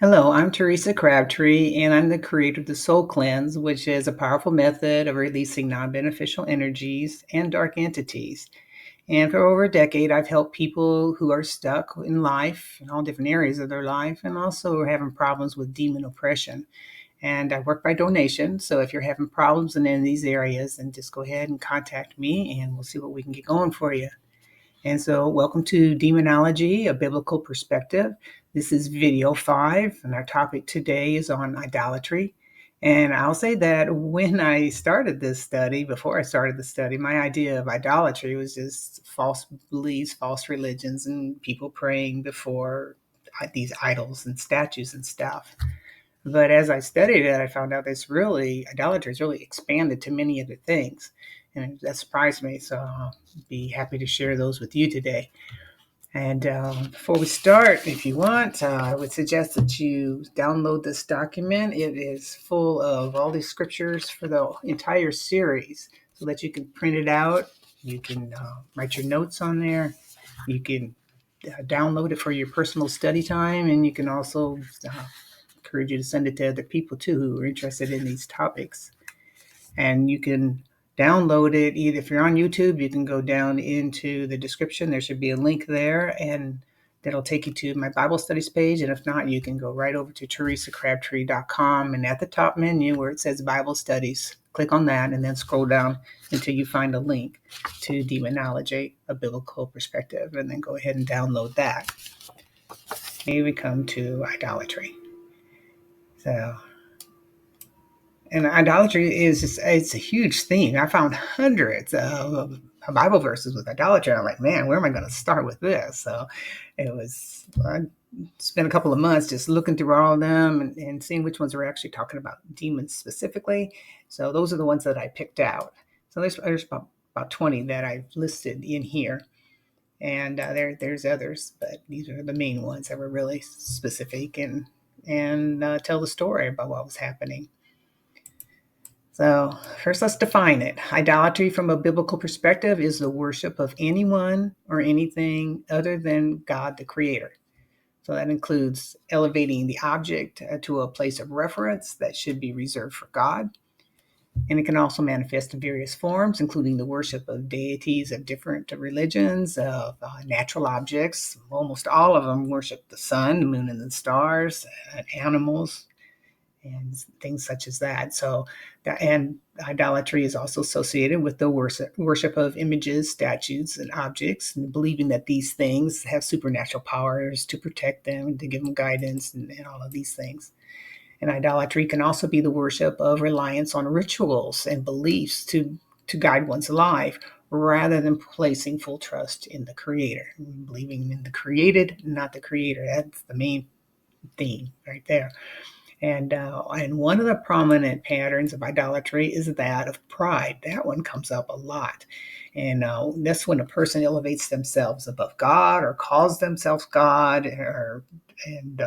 Hello, I'm Teresa Crabtree, and I'm the creator of the SoulCleanse, which is a powerful method of releasing non beneficial energies and dark entities. And for over a decade, I've helped people who are stuck in life, in all different areas of their life, and also are having problems with demon oppression. And I work by donation. So if you're having problems in any of these areas, then just go ahead and contact me, and we'll see what we can get going for you. And so, welcome to Demonology, a biblical perspective. This is video 5, and our topic today is on idolatry. And I'll say that when I started this study, before I started the study, my idea of idolatry was just false beliefs, false religions, and people praying before these idols and statues and stuff. But as I studied it, I found out idolatry is really expanded to many other things. And that surprised me. So I'll be happy to share those with you today. And before we start, if you want, I would suggest that you download this document. It is full of all these scriptures for the entire series so that you can print it out. You can write your notes on there. You can download it for your personal study time, and you can also encourage you to send it to other people too who are interested in these topics. And you can download it either if you're on YouTube, you can go down into the description. There should be a link there, and that'll take you to my Bible studies page. And if not, you can go right over to teresacrabtree.com, and at the top menu where it says Bible studies, click on that and then scroll down until you find a link to Demonology, a biblical perspective, and then go ahead and download that. Here we come to idolatry. So, and idolatry is it's a huge theme. I found hundreds of Bible verses with idolatry. I'm like, man, where am I going to start with this? So I spent a couple of months just looking through all of them and seeing which ones were actually talking about demons specifically. So those are the ones that I picked out. So there's about 20 that I've listed in here. And there's others, but these are the main ones that were really specific and tell the story about what was happening. So, first, let's define it. Idolatry, from a biblical perspective, is the worship of anyone or anything other than God, the Creator. So, that includes elevating the object to a place of reference that should be reserved for God. And it can also manifest in various forms, including the worship of deities of different religions, of natural objects. Almost all of them worship the sun, the moon, and the stars, animals, and things such as that. So, and idolatry is also associated with the worship of images, statues, and objects, and believing that these things have supernatural powers to protect them, to give them guidance, and all of these things. And idolatry can also be the worship of reliance on rituals and beliefs to guide one's life rather than placing full trust in the Creator, believing in the created, not the Creator. That's the main theme right there. And one of the prominent patterns of idolatry is that of pride. That one comes up a lot. And that's when a person elevates themselves above God or calls themselves God, and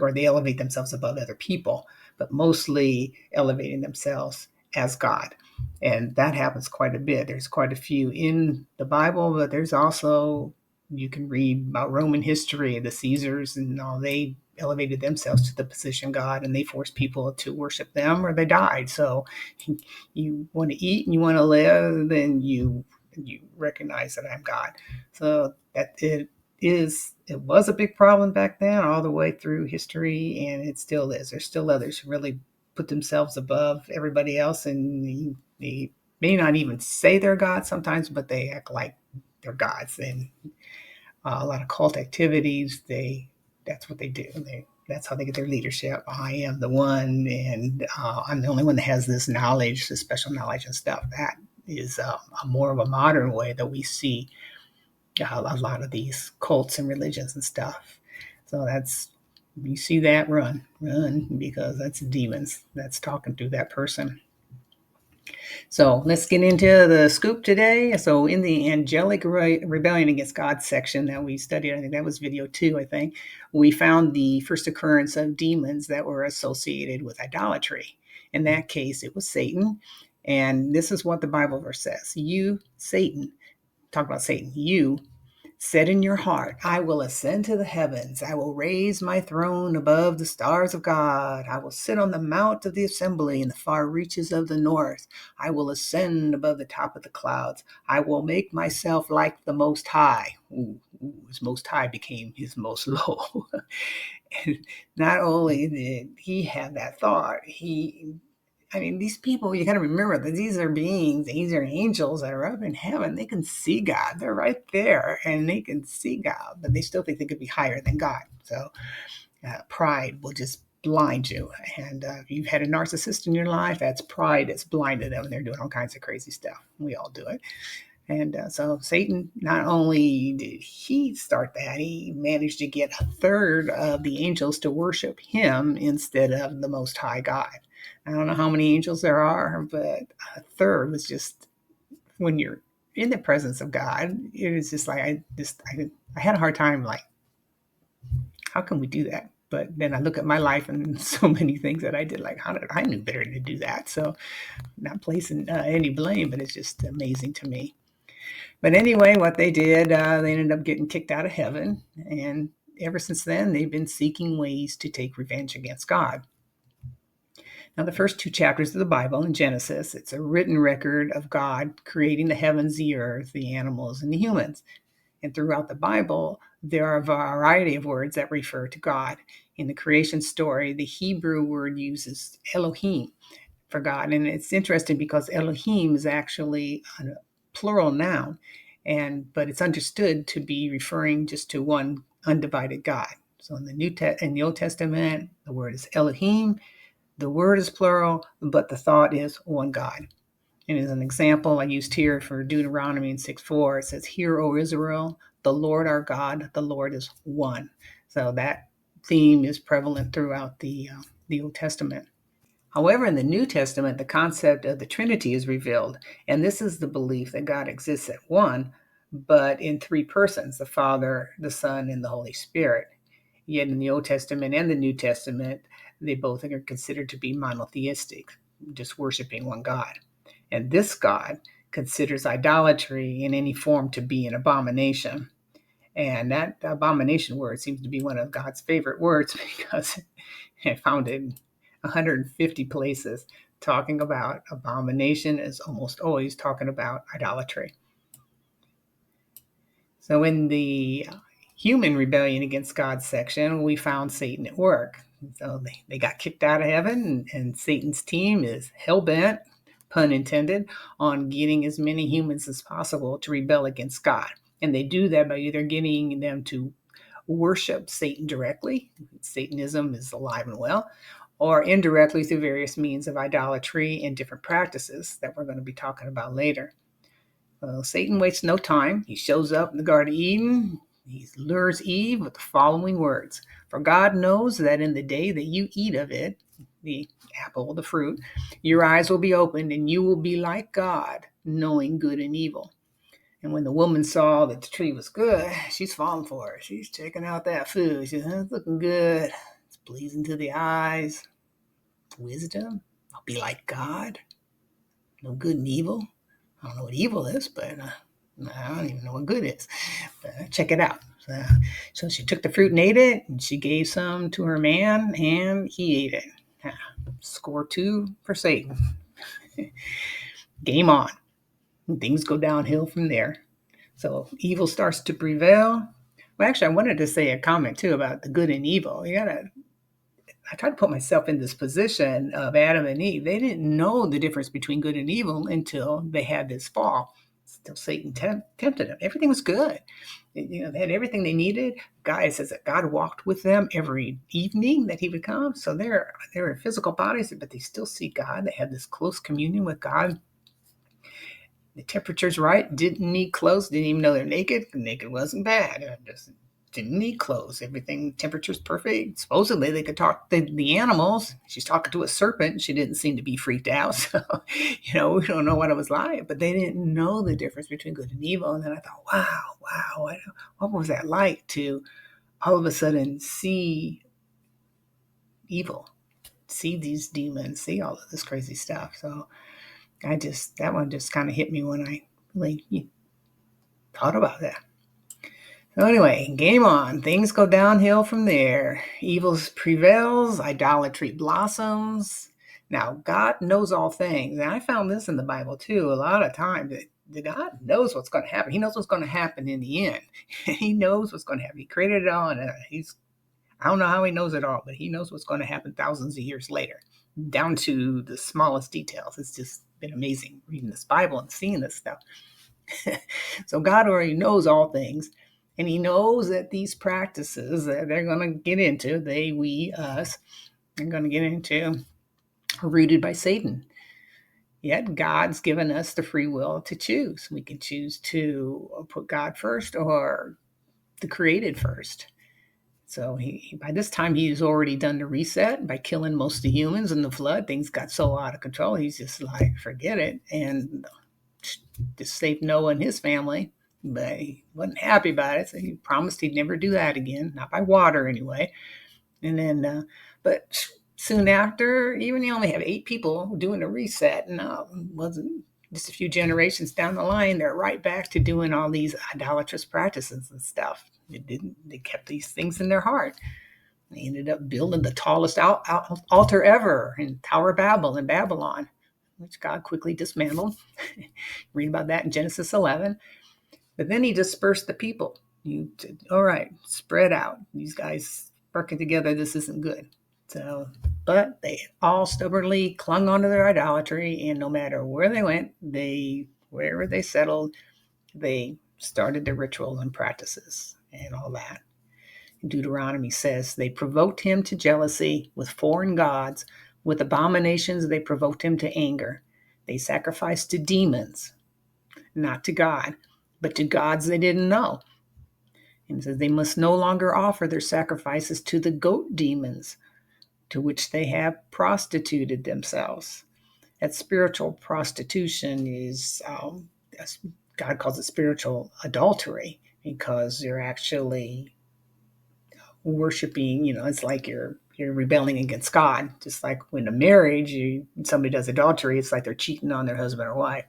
or they elevate themselves above other people, but mostly elevating themselves as God. And that happens quite a bit. There's quite a few in the Bible, but there's also, you can read about Roman history, the Caesars and all, they elevated themselves to the position God, and they forced people to worship them or they died. So you want to eat and you want to live, then you recognize that I'm God. So that it was a big problem back then all the way through history, and it still is. There's still others who really put themselves above everybody else, and they may not even say they're God sometimes, but they act like they're gods. And a lot of cult activities, that's what they do. That's how they get their leadership. I am the one, and I'm the only one that has this knowledge, this special knowledge and stuff. That is a more of a modern way that we see a lot of these cults and religions and stuff. So that's, you see that, run, because that's demons that's talking through that person. So let's get into the scoop today. So in the angelic rebellion against God section that we studied, I think that was video 2, I think, we found the first occurrence of demons that were associated with idolatry. In that case, it was Satan. And this is what the Bible verse says. You, Satan, talk about Satan, you Said in your heart, I will ascend to the heavens. I will raise my throne above the stars of God. I will sit on the mount of the assembly in the far reaches of the north. I will ascend above the top of the clouds. I will make myself like the Most High. His Most High became his Most Low. And not only did he have that thought, these people, you got to remember that these are beings, these are angels that are up in heaven. They can see God. They're right there and they can see God, but they still think they could be higher than God. So pride will just blind you. And if you've had a narcissist in your life, that's pride that's blinded them and they're doing all kinds of crazy stuff. We all do it. And so Satan, not only did he start that, he managed to get a third of the angels to worship him instead of the Most High God. I don't know how many angels there are, but a third was just, when you're in the presence of God, it was just like, I had a hard time, like, how can we do that? But then I look at my life and so many things that I did, like, how did I knew better to do that? So not placing any blame, but it's just amazing to me. But anyway, what they did, they ended up getting kicked out of heaven. And ever since then, they've been seeking ways to take revenge against God. Now, the first two chapters of the Bible in Genesis, it's a written record of God creating the heavens, the earth, the animals, and the humans. And throughout the Bible, there are a variety of words that refer to God. In the creation story, the Hebrew word uses Elohim for God. And it's interesting because Elohim is actually a plural noun, but it's understood to be referring just to one undivided God. So in the Old Testament, the word is Elohim. The word is plural, but the thought is one God. And as an example, I used here for Deuteronomy 6:4, it says, "Hear, O Israel, the Lord our God, the Lord is one." So that theme is prevalent throughout the Old Testament. However, in the New Testament, the concept of the Trinity is revealed, and this is the belief that God exists at one, but in three persons, the Father, the Son, and the Holy Spirit. Yet in the Old Testament and the New Testament, they both are considered to be monotheistic, just worshiping one God. And this God considers idolatry in any form to be an abomination. And that abomination word seems to be one of God's favorite words because I found it in 150 places talking about abomination is almost always talking about idolatry. So in the human rebellion against God section, we found Satan at work. So they got kicked out of heaven, and Satan's team is hell-bent, pun intended, on getting as many humans as possible to rebel against God. And they do that by either getting them to worship Satan directly, Satanism is alive and well, or indirectly through various means of idolatry and different practices that we're going to be talking about later. Satan wastes no time. He shows up in the Garden of Eden. He lures Eve with the following words: "For God knows that in the day that you eat of it," the apple, the fruit, "your eyes will be opened and you will be like God, knowing good and evil." And when the woman saw that the tree was good, she's falling for it. She's checking out that food. She's it's looking good. It's pleasing to the eyes. Wisdom. I'll be like God. Know good and evil. I don't know what evil is, but I don't even know what good is. But check it out. So she took the fruit and ate it, and she gave some to her man, and he ate it. Score 2 for Satan. Game on. And things go downhill from there. So evil starts to prevail. Well, actually, I wanted to say a comment too about the good and evil. I try to put myself in this position of Adam and Eve. They didn't know the difference between good and evil until they had this fall. Still, Satan tempted them. Everything was good. They had everything they needed. God says that God walked with them every evening that He would come. So they're in physical bodies, but they still see God. They had this close communion with God. The temperature's right. Didn't need clothes. Didn't even know they're naked. Naked wasn't bad. Just didn't need clothes. Everything, temperature's perfect. Supposedly they could talk to the animals. She's talking to a serpent. She didn't seem to be freaked out. So, we don't know what it was like, but they didn't know the difference between good and evil. And then I thought, wow, what was that like to all of a sudden see evil, see these demons, see all of this crazy stuff. So that one just kind of hit me when I really thought about that. Anyway, game on. Things go downhill from there. Evil prevails, idolatry blossoms. Now, God knows all things. And I found this in the Bible too, a lot of times. That God knows what's going to happen. He knows what's going to happen in the end. He knows what's going to happen. He created it all, and I don't know how he knows it all, but he knows what's going to happen thousands of years later, down to the smallest details. It's just been amazing reading this Bible and seeing this stuff. So God already knows all things, and he knows that these practices that they're going to get into, they, we, us, are going to get into, are rooted by Satan. Yet God's given us the free will to choose. We can choose to put God first or the created first. So by this time, he's already done the reset by killing most of the humans in the flood. Things got so out of control. He's just like, forget it. And just saved Noah and his family. But he wasn't happy about it. So he promised he'd never do that again, not by water anyway. And then, but soon after, even he only had 8 people doing a reset. And wasn't just a few generations down the line, they're right back to doing all these idolatrous practices and stuff. They kept these things in their heart. They ended up building the tallest altar ever in Tower of Babel in Babylon, which God quickly dismantled. Read about that in Genesis 11. But then he dispersed the people. You said, all right, spread out. These guys working together, this isn't good. So, but they all stubbornly clung onto their idolatry, and no matter where they went, wherever they settled, they started their rituals and practices and all that. Deuteronomy says they provoked him to jealousy with foreign gods. With abominations, they provoked him to anger. They sacrificed to demons, not to God, but to gods they didn't know. And it says they must no longer offer their sacrifices to the goat demons, to which they have prostituted themselves. That spiritual prostitution is, God calls it spiritual adultery, because you're actually worshiping, it's like you're rebelling against God. Just like when a marriage, somebody does adultery, it's like they're cheating on their husband or wife.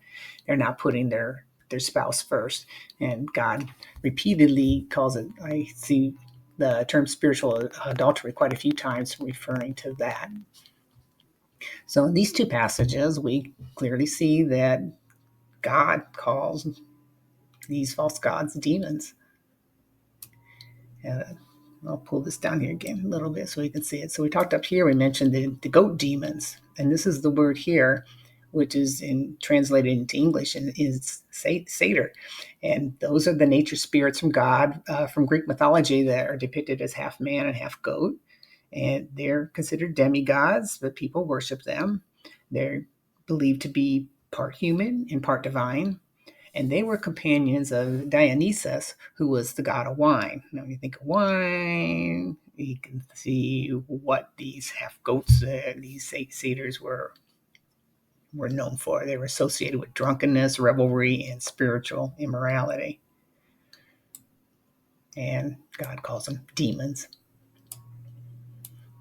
They're not putting their spouse first. And God repeatedly calls it, I see the term spiritual adultery quite a few times referring to that. So in these two passages, we clearly see that God calls these false gods demons. I'll pull this down here again a little bit so you can see it. So we talked up here, we mentioned the goat demons. And this is the word here, which is translated into English, and is satyr. And those are the nature spirits from God, from Greek mythology, that are depicted as half man and half goat. And they're considered demigods, but people worship them. They're believed to be part human and part divine. And they were companions of Dionysus, who was the god of wine. Now, when you think of wine, you can see what these half goats, these satyrs were known for. They were associated with drunkenness, revelry, and spiritual immorality. And God calls them demons.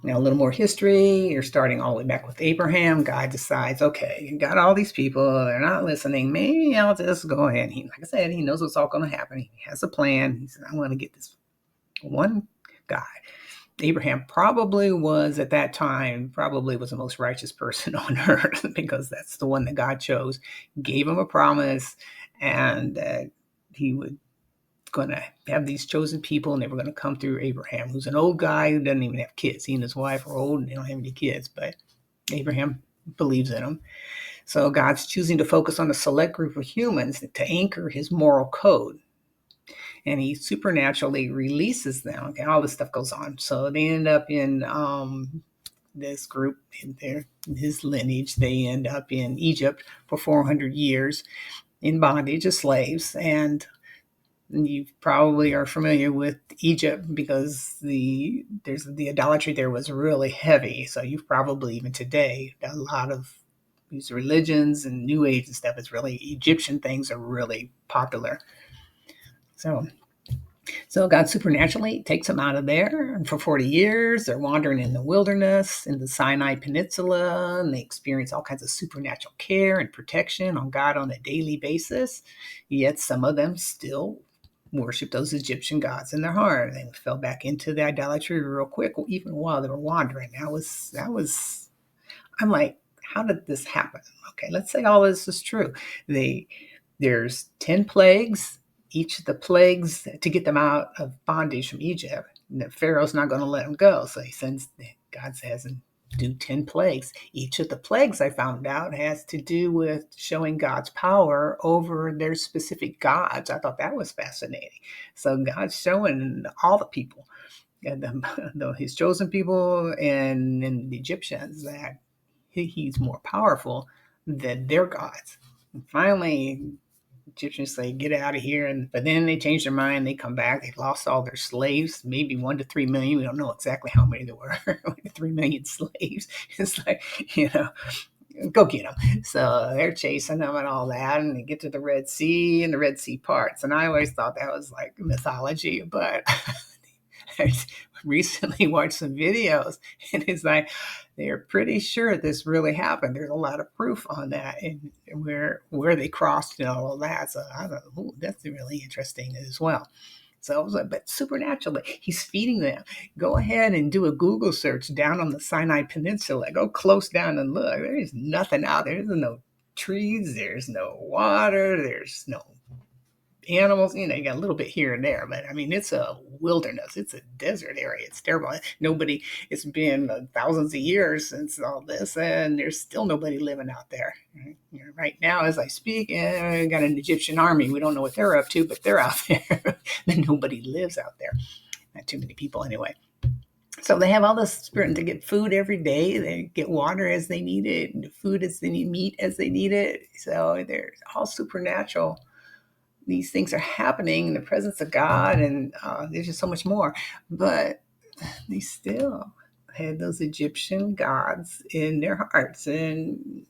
Now, a little more history. You're starting all the way back with Abraham. God decides, okay, you got all these people. They're not listening. Maybe I'll just go ahead. Like I said, he knows what's all going to happen. He has a plan. He said, I'm going to get this one guy. Abraham probably was, at that time, was the most righteous person on earth, because that's the one that God chose, gave him a promise, and he would going to have these chosen people, and they were going to come through Abraham, who's an old guy who doesn't even have kids. He and his wife are old and they don't have any kids, but Abraham believes in him. So God's choosing to focus on a select group of humans to anchor his moral code. And he supernaturally releases them. Okay, all this stuff goes on. So they end up in this group, in his lineage. They end up in Egypt for 400 years in bondage as slaves. And you probably are familiar with Egypt, because the idolatry there was really heavy. So you've probably, even today, a lot of these religions and New Age and stuff, is really Egyptian things are really popular. So God supernaturally takes them out of there, and for 40 years they're wandering in the wilderness, in the Sinai Peninsula, and they experience all kinds of supernatural care and protection on God on a daily basis. Yet some of them still worship those Egyptian gods in their heart. They fell back into the idolatry real quick, even while they were wandering. That was. I'm like, how did this happen? Okay, let's say all this is true. There's 10 plagues. Each of the plagues to get them out of bondage from Egypt. And Pharaoh's not going to let them go, so God says, and do 10 plagues. Each of the plagues, I found out, has to do with showing God's power over their specific gods. I thought that was fascinating. So God's showing all the people, his chosen people and the Egyptians, that he's more powerful than their gods. And finally, Egyptians say, get out of here. But then they change their mind. They come back. They lost all their slaves, maybe 1 to 3 million. We don't know exactly how many there were. 3 million slaves. It's like, go get them. So they're chasing them and all that. And they get to the Red Sea, and the Red Sea parts. And I always thought that was like mythology, but I recently watched some videos, and it's like they're pretty sure this really happened. There's a lot of proof on that, and where they crossed and all of that. So I thought, ooh, that's really interesting as well. So I was like, but supernaturally, he's feeding them. Go ahead and do a Google search down on the Sinai Peninsula. Go close down and look. There's nothing out there. There's no trees. There's no water. There's no animals. You got a little bit here and there, but I mean, it's a wilderness. It's a desert area. It's terrible. It's been thousands of years since all this, and there's still nobody living out there. Right now, as I speak, I got an Egyptian army. We don't know what they're up to, but they're out there. But nobody lives out there. Not too many people anyway. So they have all this spirit to get food every day. They get water as they need it, food as they need, meat as they need it. So they're all supernatural. These things are happening in the presence of God, and there's just so much more. But they still had those Egyptian gods in their hearts, and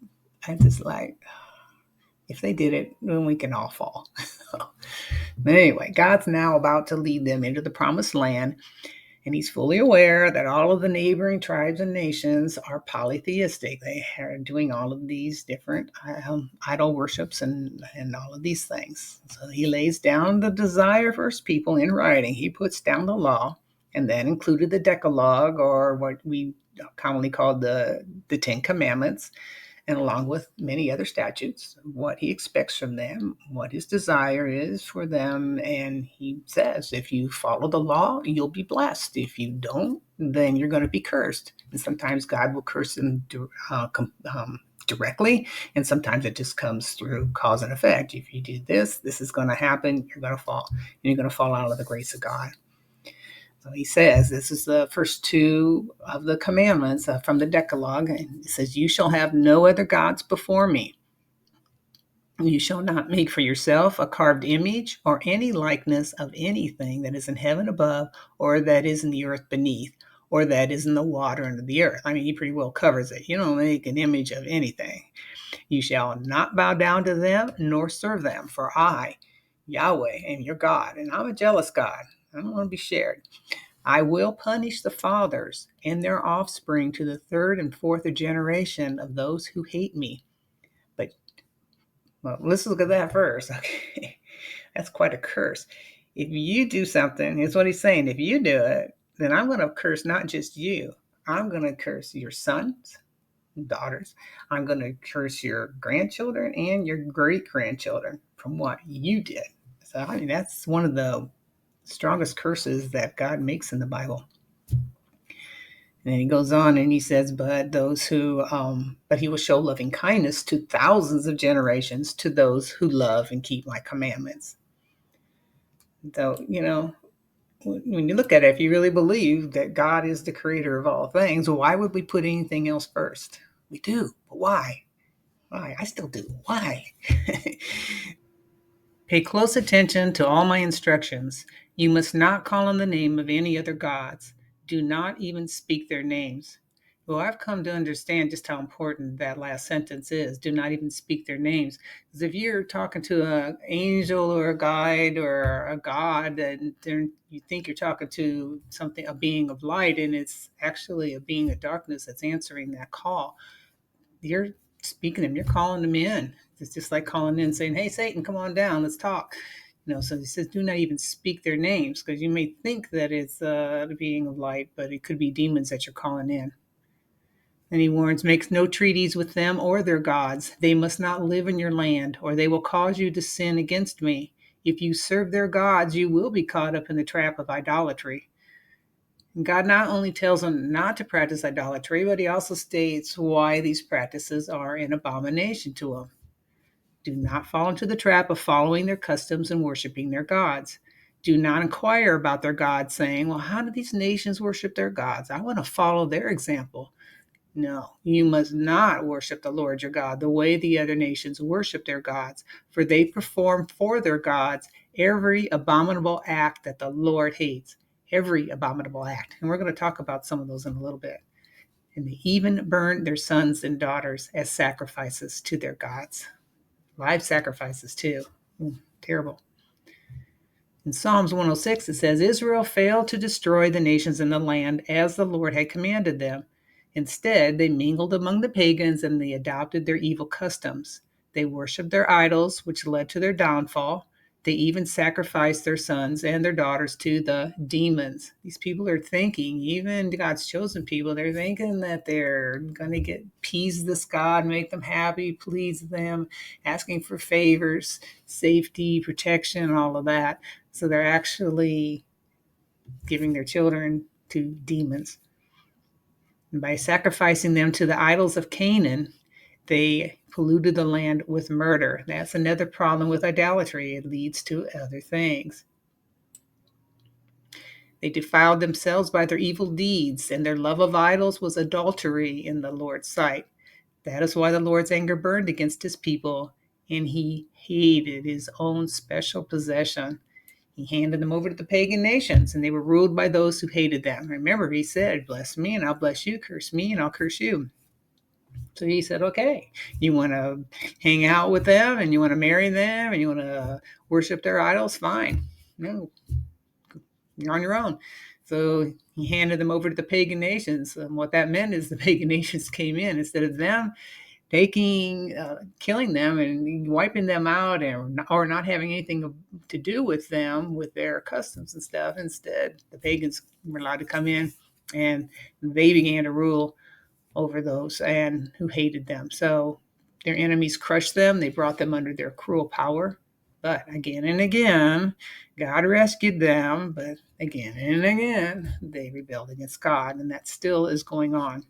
I just like, if they did it, then we can all fall. But anyway, God's now about to lead them into the promised land. And he's fully aware that all of the neighboring tribes and nations are polytheistic. They are doing all of these different idol worships and all of these things. So he lays down the desire for his people in writing. He puts down the law, and that included the Decalogue, or what we commonly call the Ten Commandments, and along with many other statutes, what he expects from them, what his desire is for them. And he says, if you follow the law, you'll be blessed. If you don't, then you're going to be cursed. And sometimes God will curse them directly, and sometimes it just comes through cause and effect. If you do this, this is going to happen. You're going to fall, and you're going to fall out of the grace of God. So he says, this is the first two of the commandments from the Decalogue. And it says, you shall have no other gods before me. You shall not make for yourself a carved image or any likeness of anything that is in heaven above, or that is in the earth beneath, or that is in the water under the earth. I mean, he pretty well covers it. You don't make an image of anything. You shall not bow down to them nor serve them, for I, Yahweh, am your God, and I'm a jealous God. I don't want to be shared. I will punish the fathers and their offspring to the third and fourth generation of those who hate me. But let's look at that first. Okay, that's quite a curse. If you do something, here's what he's saying. If you do it, then I'm going to curse not just you. I'm going to curse your sons and daughters. I'm going to curse your grandchildren and your great-grandchildren from what you did. So I mean, that's one of the strongest curses that God makes in the Bible. And then he goes on and he says, but he will show loving kindness to thousands of generations to those who love and keep my commandments. So, when you look at it, if you really believe that God is the creator of all things, why would we put anything else first? We do, but why? Why? I still do. Why? Pay close attention to all my instructions. You must not call on the name of any other gods. Do not even speak their names. Well, I've come to understand just how important that last sentence is. Do not even speak their names. Because if you're talking to an angel or a guide or a god, and you think you're talking to a being of light, and it's actually a being of darkness that's answering that call, you're speaking them, you're calling them in. It's just like calling in saying, hey, Satan, come on down, let's talk. So he says, do not even speak their names, because you may think that it's the being of light, but it could be demons that you're calling in. And he warns, makes no treaties with them or their gods. They must not live in your land, or they will cause you to sin against me. If you serve their gods, you will be caught up in the trap of idolatry. And God not only tells them not to practice idolatry, but he also states why these practices are an abomination to them. Do not fall into the trap of following their customs and worshiping their gods. Do not inquire about their gods, saying, well, how do these nations worship their gods? I want to follow their example. No, you must not worship the Lord your God the way the other nations worship their gods, for they perform for their gods every abominable act that the Lord hates. Every abominable act. And we're going to talk about some of those in a little bit. And they even burn their sons and daughters as sacrifices to their gods. Live sacrifices, too. Terrible. In Psalms 106, it says, Israel failed to destroy the nations in the land as the Lord had commanded them. Instead, they mingled among the pagans and they adopted their evil customs. They worshiped their idols, which led to their downfall. They even sacrificed their sons and their daughters to the demons. These people are thinking, even God's chosen people, they're thinking that they're going to appease this God, make them happy, please them, asking for favors, safety, protection, all of that. So they're actually giving their children to demons. And by sacrificing them to the idols of Canaan, they polluted the land with murder. That's another problem with idolatry. It leads to other things. They defiled themselves by their evil deeds, and their love of idols was adultery in the Lord's sight. That is why the Lord's anger burned against his people, and he hated his own special possession. He handed them over to the pagan nations, and they were ruled by those who hated them. Remember, he said, bless me and I'll bless you, curse me and I'll curse you. So he said, okay, you want to hang out with them and you want to marry them and you want to worship their idols? Fine. No, you're on your own. So he handed them over to the pagan nations. And what that meant is the pagan nations came in instead of them killing them and wiping them out, or not having anything to do with them, with their customs and stuff. Instead, the pagans were allowed to come in, and they began to rule over those and who hated them. So their enemies crushed them. They brought them under their cruel power. But again and again, God rescued them. But again and again, they rebelled against God, and that still is going on.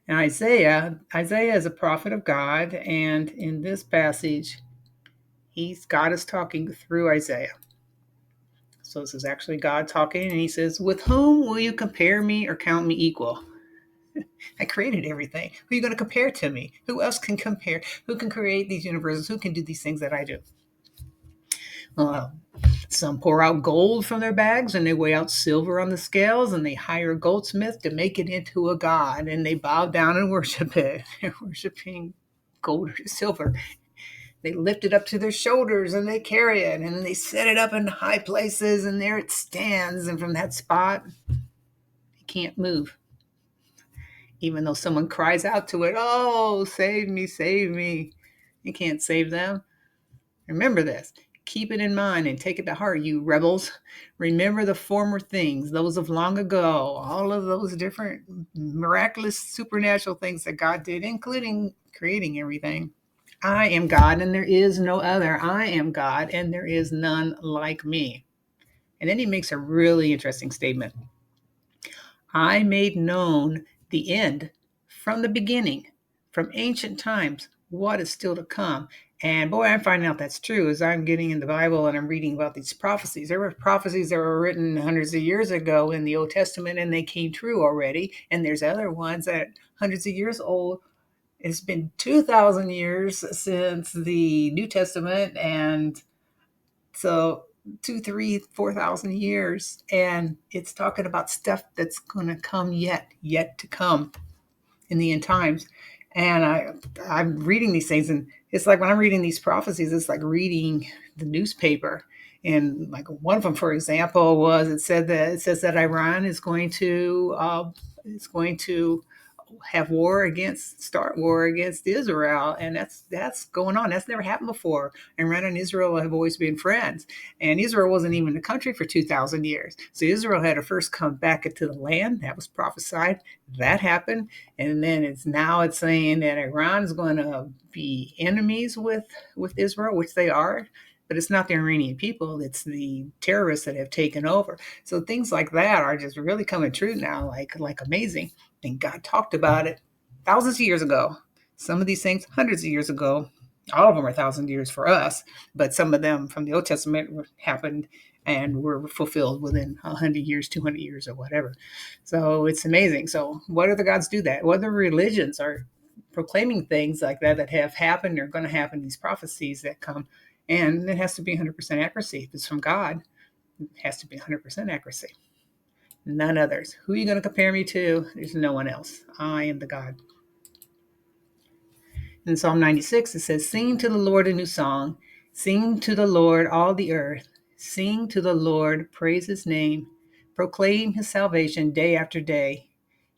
And Isaiah is a prophet of God, and in this passage, God is talking through Isaiah. So this is actually God talking, and he says, with whom will you compare me or count me equal? I created everything. Who are you going to compare to me? Who else can compare? Who can create these universes? Who can do these things that I do? Some pour out gold from their bags and they weigh out silver on the scales, and they hire a goldsmith to make it into a god, and they bow down and worship it. They're worshiping gold or silver. They lift it up to their shoulders and they carry it, and they set it up in high places, and there it stands. And from that spot, it can't move. Even though someone cries out to it, oh, save me, save me. You can't save them. Remember this. Keep it in mind and take it to heart, you rebels. Remember the former things, those of long ago, all of those different miraculous supernatural things that God did, including creating everything. I am God and there is no other. I am God and there is none like me. And then he makes a really interesting statement. I made known the end from the beginning, from ancient times, what is still to come. And boy, I'm finding out that's true as I'm getting in the Bible and I'm reading about these prophecies. There were prophecies that were written hundreds of years ago in the Old Testament, and they came true already. And there's other ones that hundreds of years old. It's been 2,000 years since the New Testament, and so 2, 3, 4,000 years, and it's talking about stuff that's going to come yet to come in the end times. And I'm reading these things, and it's like when I'm reading these prophecies, it's like reading the newspaper. And like one of them, for example, was it says that Iran is going to start war against Israel, and that's going on. That's never happened before. Iran and Israel have always been friends, and Israel wasn't even a country for 2,000 years. So Israel had to first come back into the land. That was prophesied. That happened, and then it's saying that Iran is going to be enemies with Israel, which they are. But it's not the Iranian people; it's the terrorists that have taken over. So things like that are just really coming true now, like amazing. And God talked about it thousands of years ago. Some of these things hundreds of years ago. All of them are thousand years for us, but some of them from the Old Testament happened and were fulfilled within 100 years, 200 years, or whatever. So it's amazing. So what other gods do that? What other religions are proclaiming things like that have happened or going to happen, these prophecies that come? And it has to be 100% accuracy. If it's from God, it has to be 100% accuracy. None others. Who are you going to compare me to? There's no one else. I am the God. In Psalm 96, it says, sing to the Lord a new song. Sing to the Lord all the earth. Sing to the Lord, praise his name. Proclaim his salvation day after day.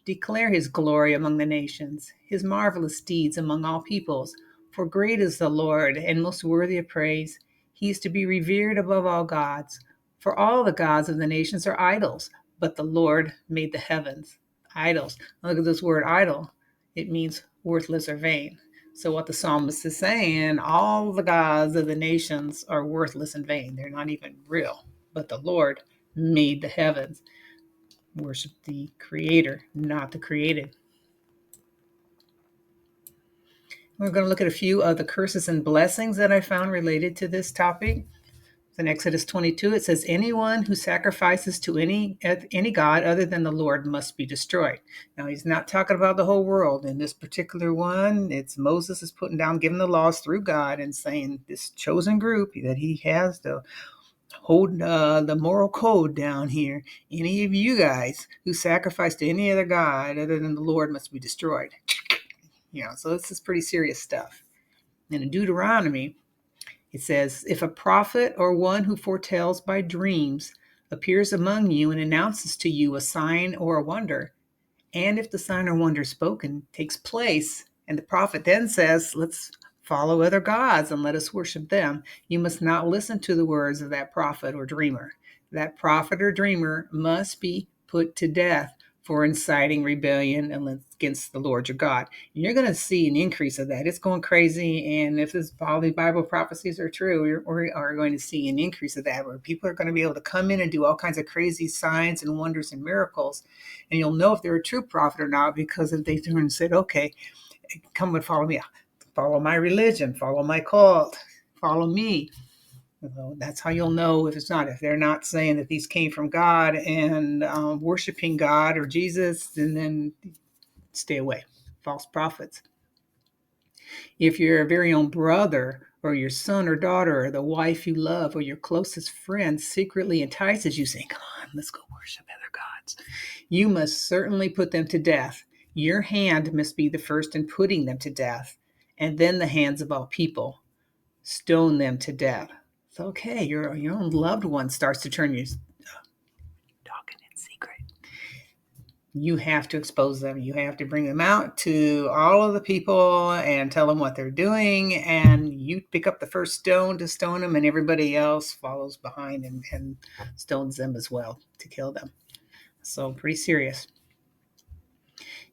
Declare his glory among the nations, his marvelous deeds among all peoples. For great is the Lord, and most worthy of praise. He is to be revered above all gods. For all the gods of the nations are idols, but the Lord made the heavens. Idols. Look at this word idol. It means worthless or vain. So what the psalmist is saying, all the gods of the nations are worthless and vain. They're not even real. But the Lord made the heavens. Worship the creator, not the created. We're going to look at a few of the curses and blessings that I found related to this topic. In Exodus 22, it says, anyone who sacrifices to any god other than the Lord must be destroyed. Now, he's not talking about the whole world. In this particular one, it's Moses is putting down, giving the laws through God and saying this chosen group that he has to hold the moral code down here. Any of you guys who sacrifice to any other god other than the Lord must be destroyed. So this is pretty serious stuff. And in Deuteronomy, it says, if a prophet or one who foretells by dreams appears among you and announces to you a sign or a wonder, and if the sign or wonder spoken takes place, and the prophet then says, let's follow other gods and let us worship them, you must not listen to the words of that prophet or dreamer. That prophet or dreamer must be put to death for inciting rebellion against the Lord your God. And you're going to see an increase of that. It's going crazy. And if all the Bible prophecies are true, we are going to see an increase of that, where people are going to be able to come in and do all kinds of crazy signs and wonders and miracles. And you'll know if they're a true prophet or not, because if they turn and said, okay, come and follow me, follow my religion, follow my cult, follow me. That's how you'll know if it's not. If they're not saying that these came from God and worshiping God or Jesus, then stay away. False prophets. If your very own brother or your son or daughter or the wife you love or your closest friend secretly entices you, saying, come on, let's go worship other gods, you must certainly put them to death. Your hand must be the first in putting them to death, and then the hands of all people. Stone them to death. So, okay, your own loved one starts to turn you talking in secret. You have to expose them. You have to bring them out to all of the people and tell them what they're doing. And you pick up the first stone to stone them, and everybody else follows behind and stones them as well to kill them. So pretty serious.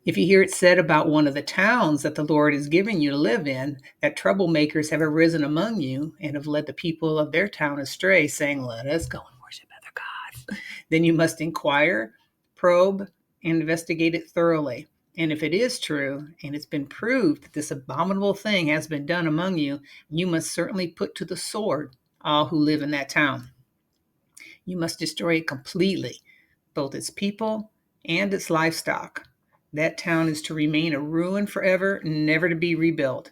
If you hear it said about one of the towns that the Lord is giving you to live in, that troublemakers have arisen among you and have led the people of their town astray, saying, let us go and worship other gods, then you must inquire, probe, and investigate it thoroughly. And if it is true, and it's been proved that this abominable thing has been done among you, you must certainly put to the sword all who live in that town. You must destroy it completely, both its people and its livestock. That town is to remain a ruin forever, never to be rebuilt.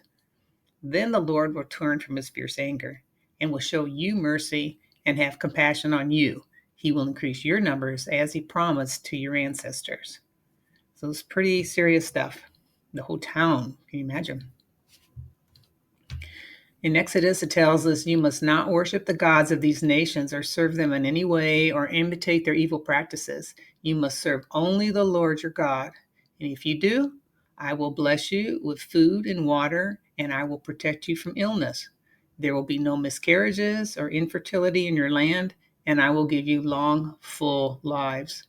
Then the Lord will turn from his fierce anger and will show you mercy and have compassion on you. He will increase your numbers as he promised to your ancestors. So it's pretty serious stuff. The whole town, can you imagine? In Exodus, it tells us you must not worship the gods of these nations or serve them in any way or imitate their evil practices. You must serve only the Lord your God. And if you do, I will bless you with food and water, and I will protect you from illness. There will be no miscarriages or infertility in your land, and I will give you long, full lives.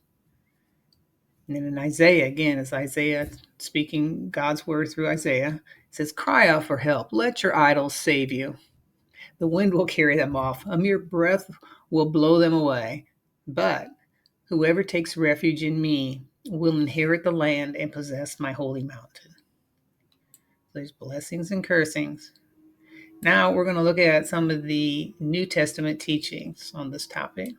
And then in Isaiah, again, is Isaiah speaking God's word through Isaiah, it says, cry out for help. Let your idols save you. The wind will carry them off. A mere breath will blow them away. But whoever takes refuge in me will inherit the land and possess my holy mountain. There's blessings and cursings. Now we're going to look at some of the New Testament teachings on this topic.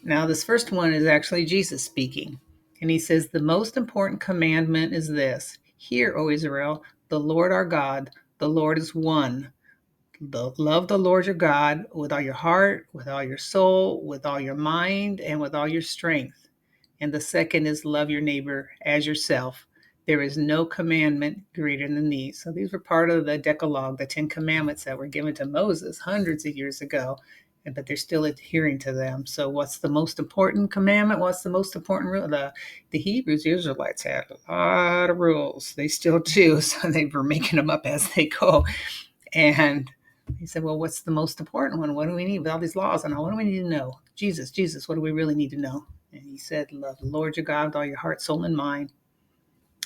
Now, this first one is actually Jesus speaking. And he says, the most important commandment is this: Hear, O Israel, the Lord our God, the Lord is one. Love the Lord your God with all your heart, with all your soul, with all your mind, and with all your strength. And the second is love your neighbor as yourself. There is no commandment greater than these. So these were part of the Decalogue, the 10 Commandments that were given to Moses hundreds of years ago, but they're still adhering to them. So what's the most important commandment? What's the most important rule? The Hebrews, the Israelites had a lot of rules. They still do, so they were making them up as they go. And he said, well, what's the most important one? What do we need with all these laws and all? What do we need to know? Jesus, what do we really need to know? And he said, love the Lord your God with all your heart, soul, and mind.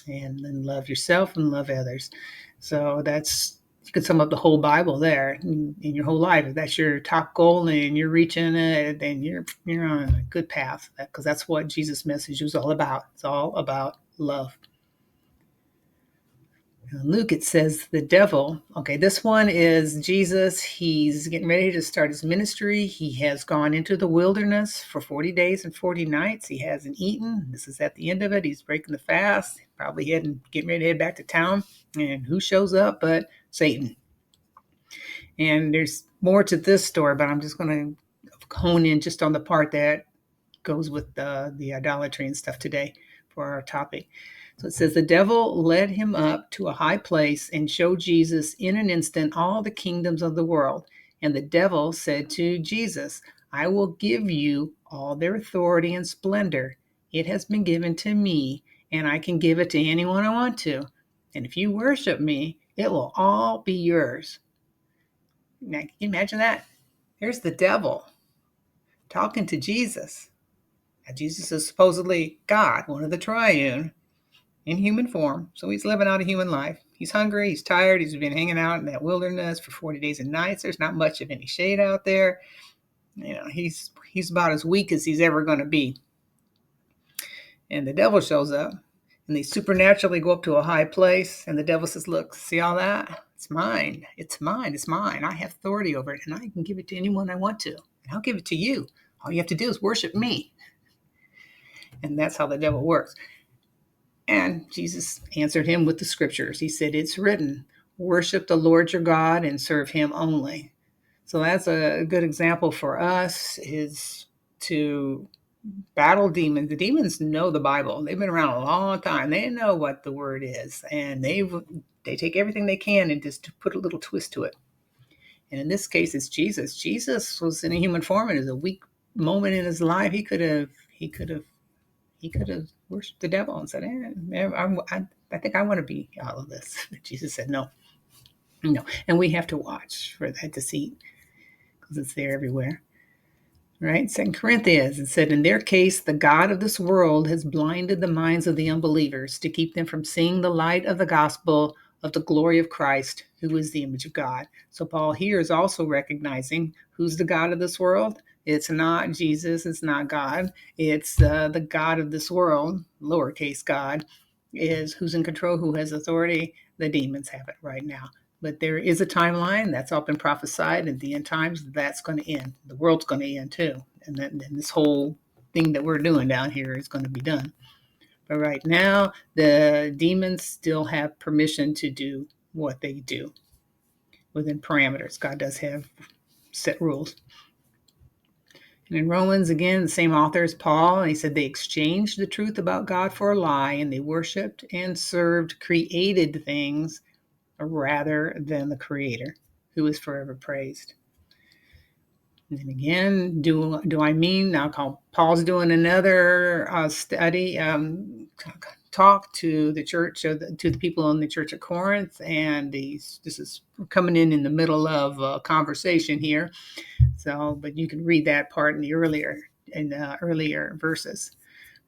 And then love yourself and love others. So that's, you could sum up the whole Bible there in your whole life. If that's your top goal and you're reaching it, then you're on a good path, because that's what Jesus' message was all about. It's all about love. Luke, it says the devil. Okay, this one is Jesus. He's getting ready to start his ministry. He has gone into the wilderness for 40 days and 40 nights. He hasn't eaten. This is at the end of it. He's breaking the fast, probably getting ready to head back to town. And who shows up but Satan? And there's more to this story, but I'm just going to hone in just on the part that goes with the idolatry and stuff today for our topic. So it says, the devil led him up to a high place and showed Jesus in an instant all the kingdoms of the world. And the devil said to Jesus, I will give you all their authority and splendor. It has been given to me, and I can give it to anyone I want to. And if you worship me, it will all be yours. Now, can you imagine that? There's the devil talking to Jesus. Now, Jesus is supposedly God, one of the triune, in human form. So he's living out a human life. He's hungry. He's tired. He's been hanging out in that wilderness for 40 days and nights. There's not much of any shade out there. You know, he's about as weak as he's ever going to be. And the devil shows up, and they supernaturally go up to a high place. And the devil says, look, see all that? It's mine. It's mine. It's mine. I have authority over it, and I can give it to anyone I want to. And I'll give it to you. All you have to do is worship me. And that's how the devil works. And Jesus answered him with the scriptures. He said, it's written, worship the Lord your God and serve him only. So that's a good example for us, is to battle demons. The demons know the Bible. They've been around a long time. They know what the word is. And they take everything they can and just put a little twist to it. And in this case, it's Jesus. Jesus was in a human form, and it was a weak moment in his life. He could have worshipped the devil and said, I think I want to be all of this. But Jesus said, no. And we have to watch for that deceit, because it's there everywhere. Right? 2 Corinthians, it said, in their case, the God of this world has blinded the minds of the unbelievers to keep them from seeing the light of the gospel of the glory of Christ, who is the image of God. So Paul here is also recognizing who's the God of this world. It's not Jesus. It's not God. It's the God of this world, lowercase God, is who's in control, who has authority. The demons have it right now. But there is a timeline that's all been prophesied. At the end times, that's going to end. The world's going to end too. And then this whole thing that we're doing down here is going to be done. But right now, the demons still have permission to do what they do within parameters. God does have set rules. And in Romans, again, the same author as Paul, he said they exchanged the truth about God for a lie, and they worshiped and served created things rather than the Creator, who is forever praised. And then again, do I mean, now Paul's doing another study, talk to the church, to the people in the church of Corinth, and this is coming in the middle of a conversation here. So, but you can read that part in the earlier verses.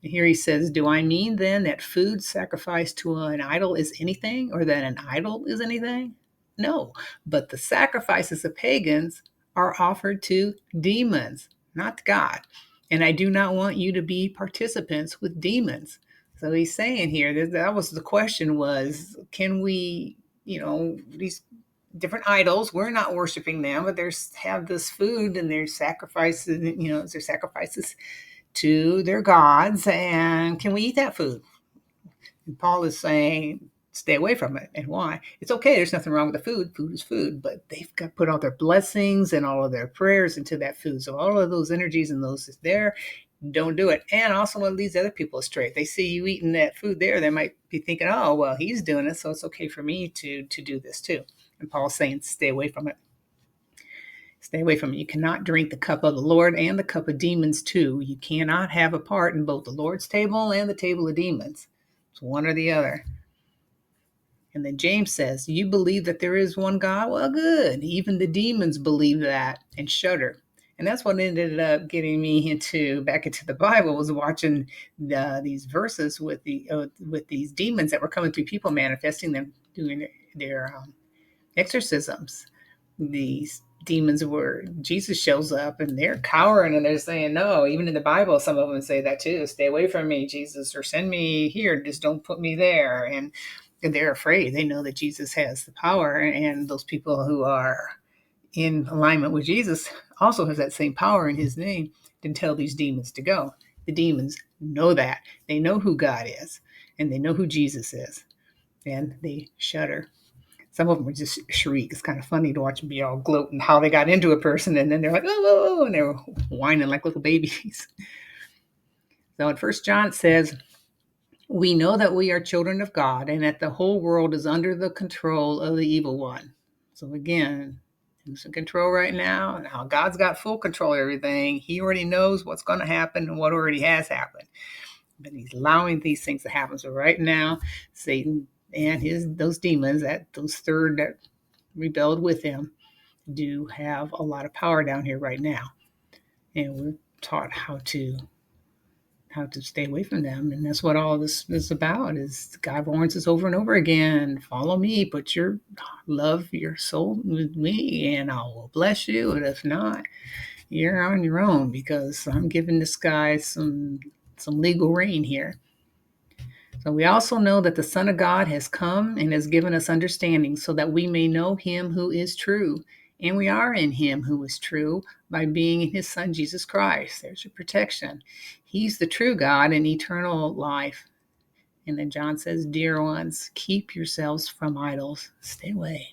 Here he says, "Do I mean then that food sacrificed to an idol is anything, or that an idol is anything? No, but the sacrifices of pagans are offered to demons, not God. And I do not want you to be participants with demons." So he's saying here that was the question was, can we, these different idols, we're not worshiping them, but there's have this food and there's sacrifices, there's sacrifices to their gods, and can we eat that food? And Paul is saying, stay away from it. And why? It's okay. There's nothing wrong with the food. Food is food, but they've got to put all their blessings and all of their prayers into that food. So all of those energies and those is there. Don't do it. And also want to lead other people astray. If they see you eating that food there, they might be thinking, oh, well, he's doing it, so it's okay for me to do this too. And Paul's saying, stay away from it. Stay away from it. You cannot drink the cup of the Lord and the cup of demons too. You cannot have a part in both the Lord's table and the table of demons. It's one or the other. And then James says, you believe that there is one God? Well, good. Even the demons believe that and shudder. And that's what ended up getting me back into the Bible, was watching these verses with these demons that were coming through people, manifesting them, doing their exorcisms. These demons Jesus shows up and they're cowering and they're saying, no. Even in the Bible, some of them say that too. Stay away from me, Jesus, or send me here. Just don't put me there. And they're afraid. They know that Jesus has the power, and those people who are in alignment with Jesus also has that same power in his name to tell these demons to go. The demons know that. They know who God is, and they know who Jesus is, and they shudder. Some of them would just shriek. It's kind of funny to watch them be all gloating how they got into a person, and then they're like, oh, and they're whining like little babies. So in 1 John it says, we know that we are children of God and that the whole world is under the control of the evil one. So again, who's in control right now? Now God's got full control of everything. He already knows what's going to happen and what already has happened. But he's allowing these things to happen. So right now, Satan and those demons, those third that rebelled with him, do have a lot of power down here right now. And we're taught how to stay away from them. And that's what all this is about, is God warns us over and over again, follow me, put your soul with me, and I will bless you. And if not, you're on your own, because I'm giving this guy some legal reign here. So we also know that the Son of God has come and has given us understanding so that we may know him who is true. And we are in him who is true by being in his Son, Jesus Christ. There's your protection. He's the true God and eternal life. And then John says, dear ones, keep yourselves from idols. Stay away.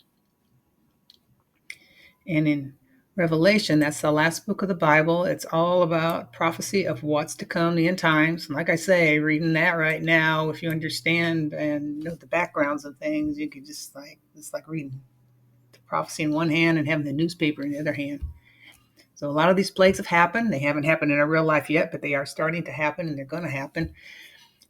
And in Revelation, that's the last book of the Bible. It's all about prophecy of what's to come, the end times. And like I say, reading that right now, if you understand and know the backgrounds of things, you could it's like reading the prophecy in one hand and having the newspaper in the other hand. So a lot of these plagues have happened. They haven't happened in our real life yet, but they are starting to happen, and they're going to happen.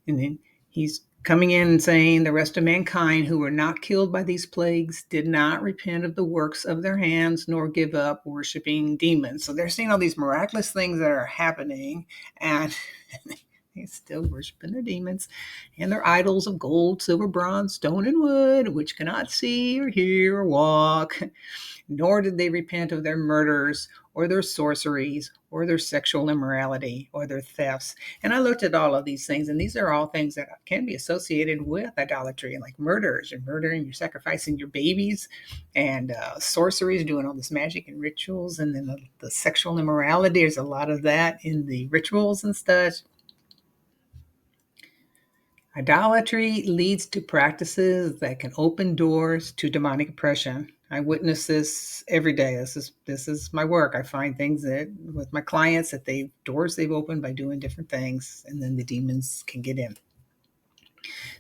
And then he's coming in and saying, the rest of mankind who were not killed by these plagues did not repent of the works of their hands, nor give up worshiping demons. So they're seeing all these miraculous things that are happening, and they're still worshiping their demons and their idols of gold, silver, bronze, stone, and wood, which cannot see or hear or walk. Nor did they repent of their murders or their sorceries or their sexual immorality or their thefts. And I looked at all of these things, and these are all things that can be associated with idolatry, like murders. You're murdering, you're sacrificing your babies, and sorceries, doing all this magic and rituals, and then the sexual immorality. There's a lot of that in the rituals and stuff. Idolatry leads to practices that can open doors to demonic oppression. I witness this every day. This is my work. I find things that with my clients that doors they've opened by doing different things, and then the demons can get in.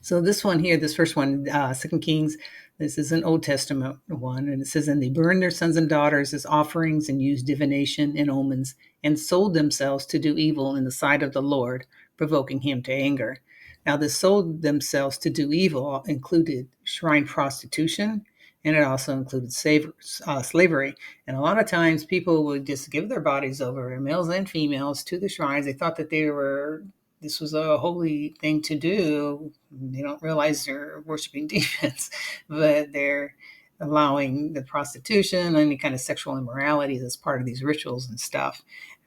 So this one here, this first one, 2 Kings, this is an Old Testament one, and it says, and they burned their sons and daughters as offerings and used divination and omens and sold themselves to do evil in the sight of the Lord, provoking him to anger. Now, the sold themselves to do evil included shrine prostitution, and it also included slavery. And a lot of times people would just give their bodies over, males and females, to the shrines. They thought that this was a holy thing to do. They don't realize they're worshiping demons, but they're allowing the prostitution, any kind of sexual immorality as part of these rituals and stuff.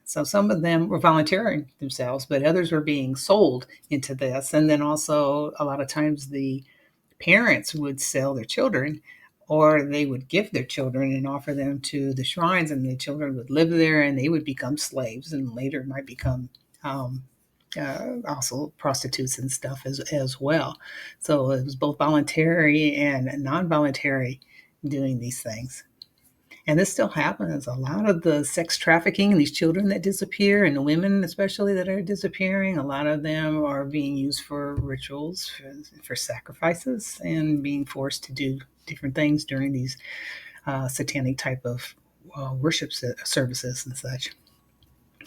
So some of them were volunteering themselves, but others were being sold into this. And then also a lot of times the parents would sell their children, or they would give their children and offer them to the shrines, and the children would live there and they would become slaves and later might become also prostitutes and stuff as well. So it was both voluntary and non-voluntary doing these things. And this still happens. A lot of the sex trafficking and these children that disappear, and the women especially that are disappearing, a lot of them are being used for rituals, for sacrifices, and being forced to do different things during these satanic type of worship services and such.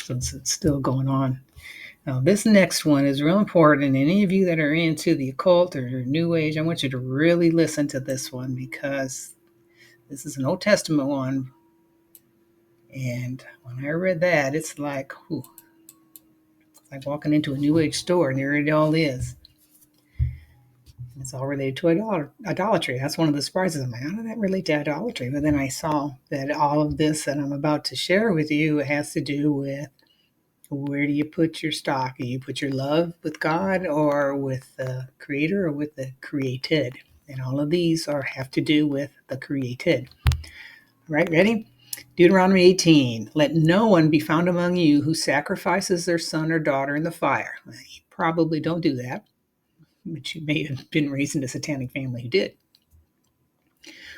So it's still going on. Now, this next one is real important. Any of you that are into the occult or New Age, I want you to really listen to this one, because this is an Old Testament one. And when I read that, it's like, whew, it's like walking into a New Age store, and there it all is. And it's all related to idolatry. That's one of the surprises. I'm like, how did that relate to idolatry? But then I saw that all of this that I'm about to share with you has to do with, where do you put your stock? Do you put your love with God, or with the Creator, or with the created? And all of these have to do with the created. All right, ready? Deuteronomy 18, let no one be found among you who sacrifices their son or daughter in the fire. You probably don't do that, but you may have been raised in a satanic family who did.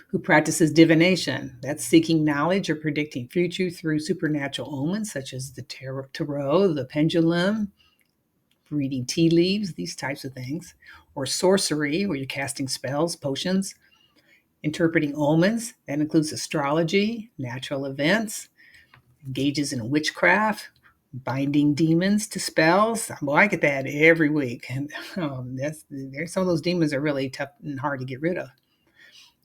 Who practices divination, that's seeking knowledge or predicting future through supernatural omens such as the tarot, the pendulum, reading tea leaves, these types of things. Or sorcery, where you're casting spells, potions. Interpreting omens, that includes astrology, natural events, engages in witchcraft, binding demons to spells. Well, I get that every week. And there's some of those demons are really tough and hard to get rid of.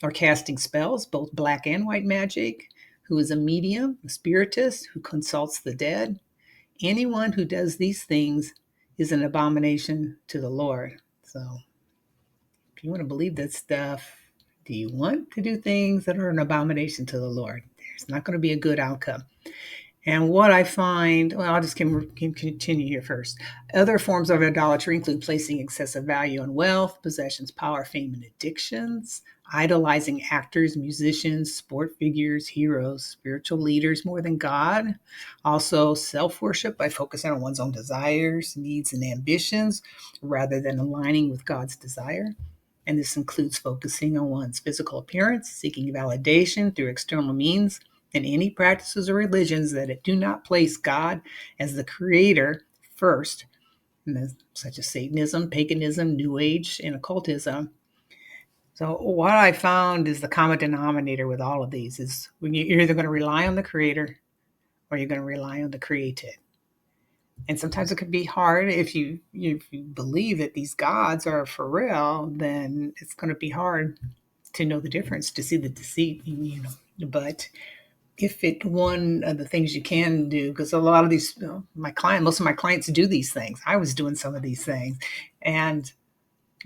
Or casting spells, both black and white magic, who is a medium, a spiritist, who consults the dead. Anyone who does these things is an abomination to the Lord. So if you want to believe that stuff, do you want to do things that are an abomination to the Lord? There's not going to be a good outcome. And what I find, well, I'll just continue here first. Other forms of idolatry include placing excessive value on wealth, possessions, power, fame, and addictions, idolizing actors, musicians, sport figures, heroes, spiritual leaders more than God. Also, self-worship by focusing on one's own desires, needs, and ambitions rather than aligning with God's desire. And this includes focusing on one's physical appearance, seeking validation through external means, and any practices or religions that do not place God as the creator first, such as Satanism, paganism, New Age, and occultism. So what I found is the common denominator with all of these is when you're either going to rely on the creator or you're going to rely on the created. And sometimes it can be hard if you believe that these gods are for real, then it's going to be hard to know the difference, to see the deceit, But if it one of the things you can do, because a lot of these most of my clients do these things. I was doing some of these things,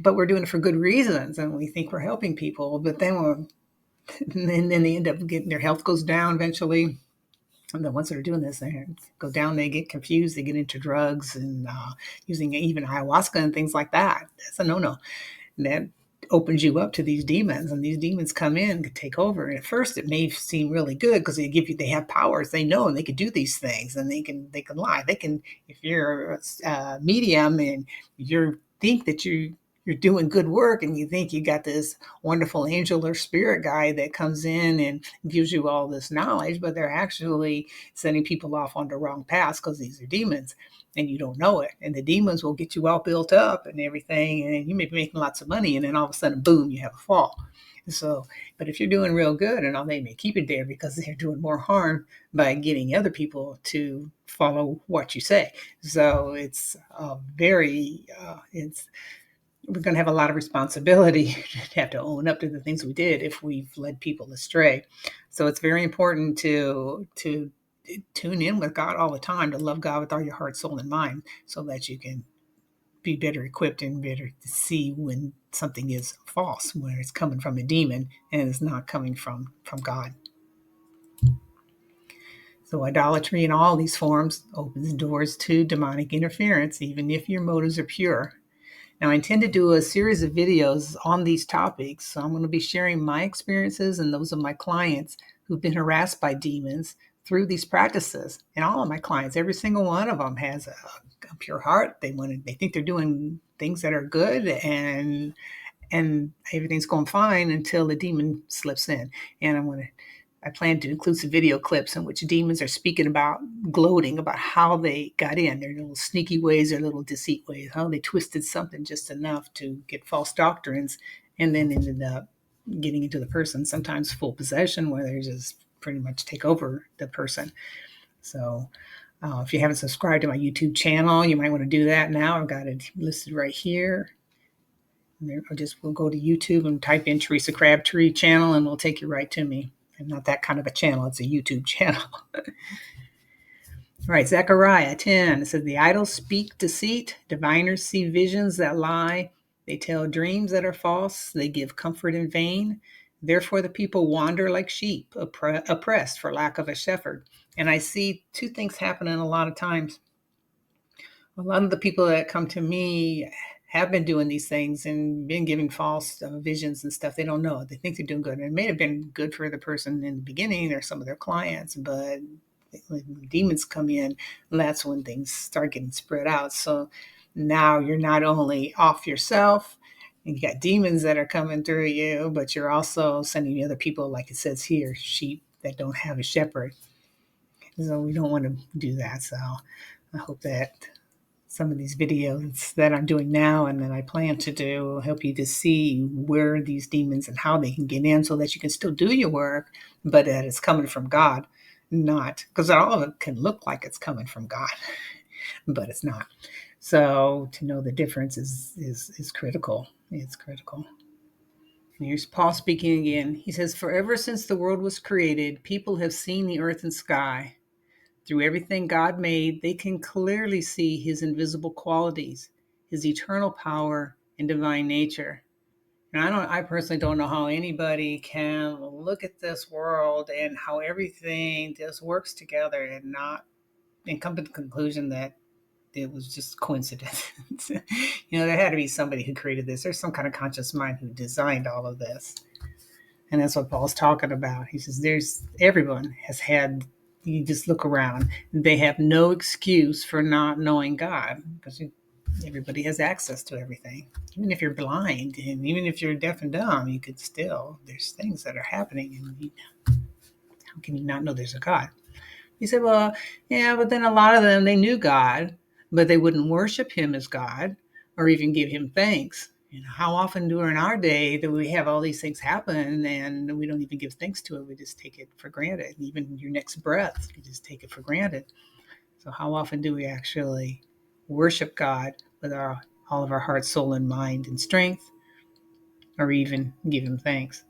but we're doing it for good reasons, and we think we're helping people. But then then they end up getting, their health goes down eventually. And the ones that are doing this, they go down, they get confused, they get into drugs and using even ayahuasca and things like that. That's a no-no. And that opens you up to these demons, and these demons come in to take over. And at first it may seem really good because they have powers, they know, and they can do these things, and they can lie. They can, if you're a medium and you think that you're doing good work and you think you got this wonderful angel or spirit guy that comes in and gives you all this knowledge, but they're actually sending people off on the wrong paths because these are demons and you don't know it. And the demons will get you all built up and everything, and you may be making lots of money, and then all of a sudden, boom, you have a fall. So, but if you're doing real good, and all, they may keep it there because they're doing more harm by getting other people to follow what you say. So it's it's we're going to have a lot of responsibility to have to own up to the things we did if we've led people astray. So it's very important to tune in with God all the time, to love God with all your heart, soul, and mind, so that you can be better equipped and better to see when something is false, where it's coming from a demon and it's not coming from God. So idolatry in all these forms opens doors to demonic interference, even if your motives are pure. Now, I intend to do a series of videos on these topics. So I'm going to be sharing my experiences and those of my clients who've been harassed by demons through these practices. And all of my clients, every single one of them has a pure heart. They think they're doing things that are good, and everything's going fine until the demon slips in. And I plan to include some video clips in which demons are speaking about, gloating about how they got in, their little sneaky ways, their little deceit ways, how they twisted something just enough to get false doctrines, and then ended up getting into the person, sometimes full possession, where they just pretty much take over the person. So if you haven't subscribed to my YouTube channel, you might want to do that now. I've got it listed right here. We'll go to YouTube and type in Teresa Crabtree channel, and we'll take you right to me. And not that kind of a channel, it's a YouTube channel. All right, Zechariah 10. It says, the idols speak deceit, diviners see visions that lie, they tell dreams that are false, they give comfort in vain. Therefore the people wander like sheep, oppressed for lack of a shepherd. And I see two things happening a lot of times. A lot of the people that come to me have been doing these things and been giving false visions and stuff. They don't know. They think they're doing good. And it may have been good for the person in the beginning or some of their clients, but when demons come in, that's when things start getting spread out. So now you're not only off yourself, and you got demons that are coming through you, but you're also sending other people, like it says here, sheep that don't have a shepherd. So we don't want to do that. So I hope that some of these videos that I'm doing now and that I plan to do will help you to see where these demons and how they can get in, so that you can still do your work, but that it's coming from God, not because all of it can look like it's coming from God, but it's not. So to know the difference is critical. It's critical. And here's Paul speaking again. He says, for ever since the world was created, people have seen the earth and sky. Through everything God made, they can clearly see his invisible qualities, his eternal power and divine nature. And I personally don't know how anybody can look at this world and how everything just works together and come to the conclusion that it was just coincidence. There had to be somebody who created this. There's some kind of conscious mind who designed all of this. And that's what Paul's talking about. He says everyone has had, you just look around, they have no excuse for not knowing God, because everybody has access to everything. Even if you're blind and even if you're deaf and dumb, you could still, there's things that are happening, and how can you not know there's a God? He said, well, yeah, but then a lot of them, they knew God, but they wouldn't worship him as God or even give him thanks. How often during our day do we have all these things happen and we don't even give thanks to it? We just take it for granted. Even your next breath, you just take it for granted. So how often do we actually worship God with all of our heart, soul, and mind and strength, or even give him thanks?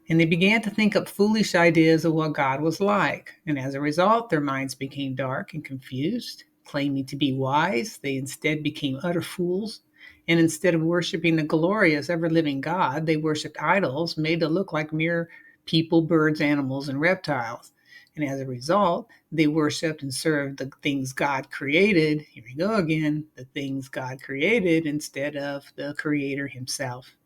And they began to think up foolish ideas of what God was like. And as a result, their minds became dark and confused. Claiming to be wise, they instead became utter fools. And instead of worshiping the glorious, ever living God, they worshiped idols made to look like mere people, birds, animals, and reptiles. And as a result, they worshiped and served the things God created. Here we go again, the things God created instead of the Creator himself.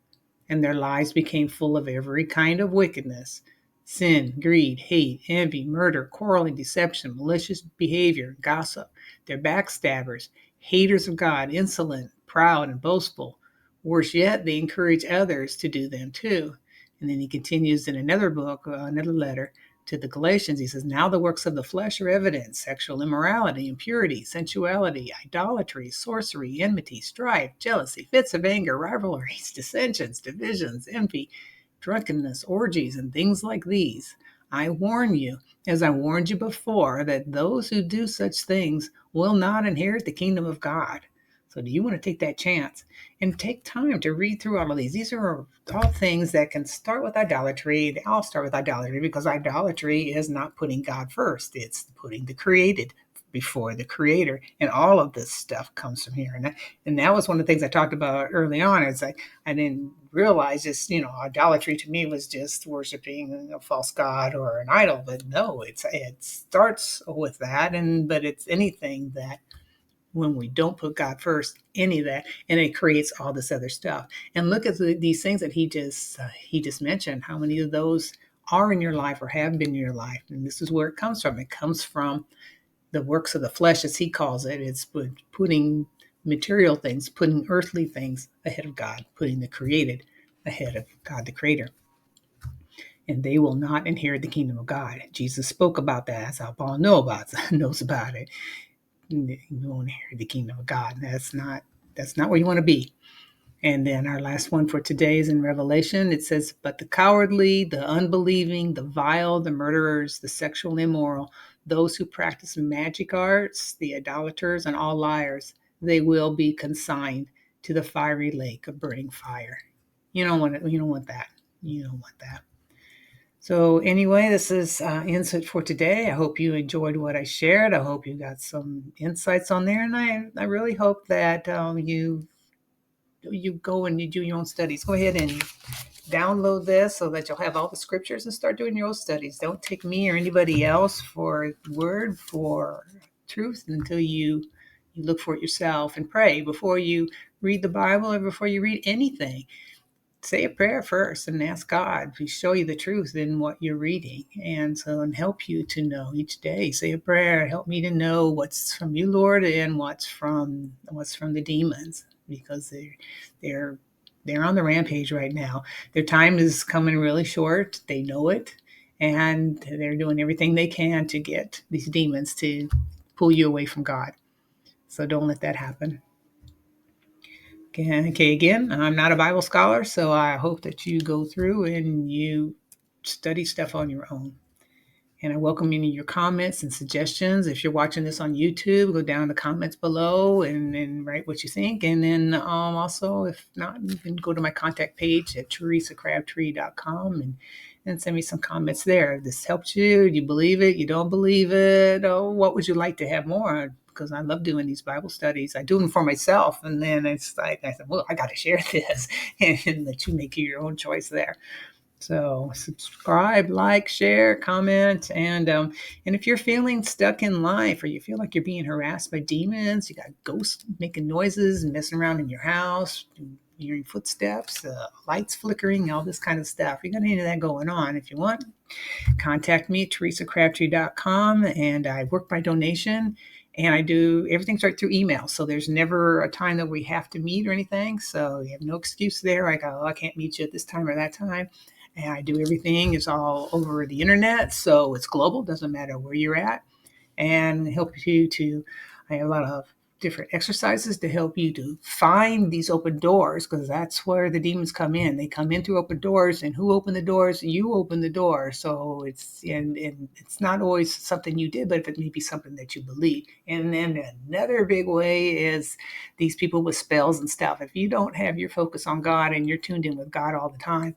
And their lives became full of every kind of wickedness: sin, greed, hate, envy, murder, quarreling, deception, malicious behavior, gossip. They're backstabbers, haters of God, insolent, proud, and boastful. Worse yet, they encourage others to do them too. And then he continues in another book, another letter to the Galatians. He says, now the works of the flesh are evident: sexual immorality, impurity, sensuality, idolatry, sorcery, enmity, strife, jealousy, fits of anger, rivalries, dissensions, divisions, envy, drunkenness, orgies, and things like these. I warn you, as I warned you before, that those who do such things will not inherit the kingdom of God. So, do you want to take that chance and take time to read through all of these? These are all things that can start with idolatry. They all start with idolatry because idolatry is not putting God first, it's putting the created before the creator. And all of this stuff comes from here. And that was one of the things I talked about early on. It's like I didn't realize just, idolatry to me was just worshiping a false god or an idol. But no, it starts with that. But it's anything that when we don't put God first, any of that, and it creates all this other stuff. And look at these things that he just mentioned. How many of those are in your life or have been in your life? And this is where it comes from. It comes from the works of the flesh, as he calls it. It's putting material things, putting earthly things ahead of God, putting the created ahead of God, the creator. And they will not inherit the kingdom of God. Jesus spoke about that. That's how Paul knows about it. You won't inherit the kingdom of God. That's not where you want to be. And then our last one for today is in Revelation. It says, but the cowardly, the unbelieving, the vile, the murderers, the sexual immoral, those who practice magic arts, the idolaters, and all liars, they will be consigned to the fiery lake of burning fire. You don't want it. You don't want that. You don't want that. So anyway, this is insight for today. I hope you enjoyed what I shared. I hope you got some insights on there. And I really hope that you go and you do your own studies. Go ahead and download this so that you'll have all the scriptures and start doing your own studies. Don't take me or anybody else for word for truth until you look for it yourself and pray before you read the Bible or before you read anything. Say a prayer first and ask God to show you the truth in what you're reading, and help you to know each day. Say a prayer, help me to know what's from you, Lord, and what's from the demons, because they're they're on the rampage right now. Their time is coming really short. They know it, and they're doing everything they can to get these demons to pull you away from God. So don't let that happen. Okay, again, I'm not a Bible scholar, so I hope that you go through and you study stuff on your own. And I welcome any of your comments and suggestions. If you're watching this on YouTube, go down in the comments below and write what you think. And then also, if not, you can go to my contact page at teresacrabtree.com and send me some comments there. If this helped you, do you believe it? You don't believe it? Oh, what would you like to have more? Because I love doing these Bible studies. I do them for myself. And then it's like, I said, well, I got to share this and let you make your own choice there. So subscribe, like, share, comment, and if you're feeling stuck in life or you feel like you're being harassed by demons, you got ghosts making noises and messing around in your house, hearing footsteps, lights flickering, all this kind of stuff. You got any of that going on? If you want, contact me at teresacrabtree.com, and I work by donation. And I do everything's right through email. So there's never a time that we have to meet or anything. So you have no excuse there. Like, oh, I can't meet you at this time or that time. And I do everything. It's all over the internet. So it's global. Doesn't matter where you're at. And help you to, I have a lot of different exercises to help you to find these open doors, because that's where the demons come in. They come in through open doors, and who opened the doors? You open the door. So it's not always something you did, but it may be something that you believe. And then another big way is these people with spells and stuff. If you don't have your focus on God and you're tuned in with God all the time,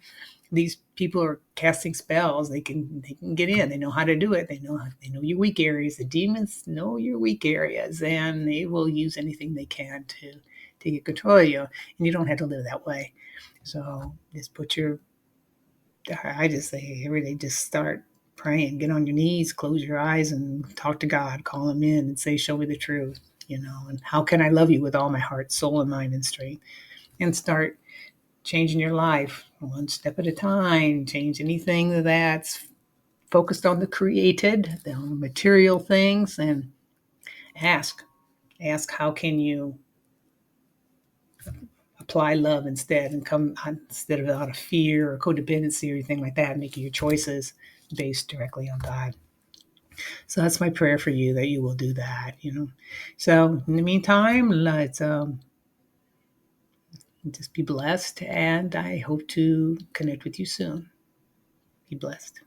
these people are casting spells. They can get in. They know how to do it. They know your weak areas. The demons know your weak areas, and they will use anything they can to get control of you. And you don't have to live that way. So just I just say every day, just start praying. Get on your knees, close your eyes, and talk to God. Call Him in and say, "Show me the truth." And how can I love you with all my heart, soul, and mind and strength? And start changing your life one step at a time. Change anything that's focused on the created, the material things, and ask how can you apply love instead, and come instead of out of fear or codependency or anything like that, making your choices based directly on God. So that's my prayer for you, that you will do that. So in the meantime, let's Just be blessed, and I hope to connect with you soon. Be blessed.